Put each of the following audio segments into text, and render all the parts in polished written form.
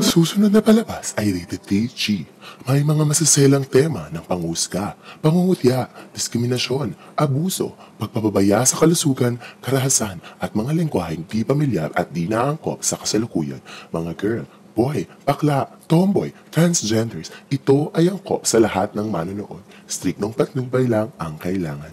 Ang susunod na palabas ay rated PG. May mga masaselang tema ng panghusga, pangungutya, diskriminasyon, abuso, pagpapabaya sa kalusugan, karahasan at mga lengguwaheng di pamilyar at di naangkop sa kasalukuyan. Mga girl, boy, bakla, tomboy, transgenders, ito ay angkop sa lahat ng manonood. Striktong patnubay lang ang kailangan.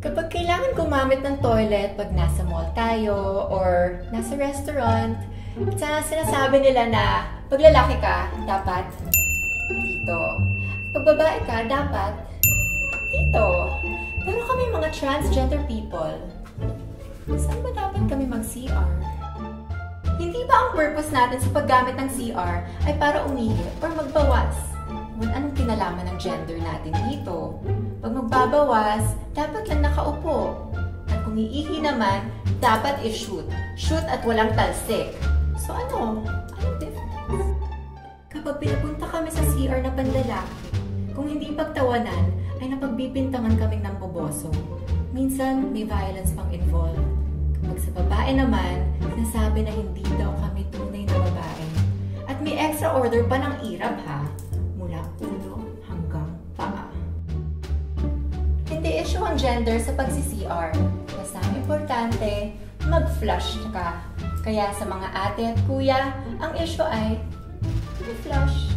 Kapag kailangan gumamit ng toilet pag nasa mall tayo or nasa restaurant, sinasabi nila na pag lalaki ka, dapat dito. Pag babae ka, dapat dito. Pero kami mga transgender people, saan ba dapat kami mag-CR? Hindi ba ang purpose natin sa paggamit ng CR ay para umihi or magbawas? Anong kinalaman ng gender natin dito? Pag magbabawas, dapat lang nakaupo. At kung iihi naman, dapat i-shoot. Shoot at walang talsik. So ano? Anong difference? Kapag pinapunta kami sa CR na panlalaki, kung hindi pagtawanan, ay napagbibintangan kaming ng boboso. Minsan, may violence pang involved. Kapag sa babae naman, nasabi na hindi daw kami tunay na babae. At may extra order pa ng irap ha, mula ulo hanggang paa. Hindi issue ang gender sa pag-CR. Basta ang importante, mag-flush ka. Kaya sa mga ate at kuya, ang issue ay i-flush.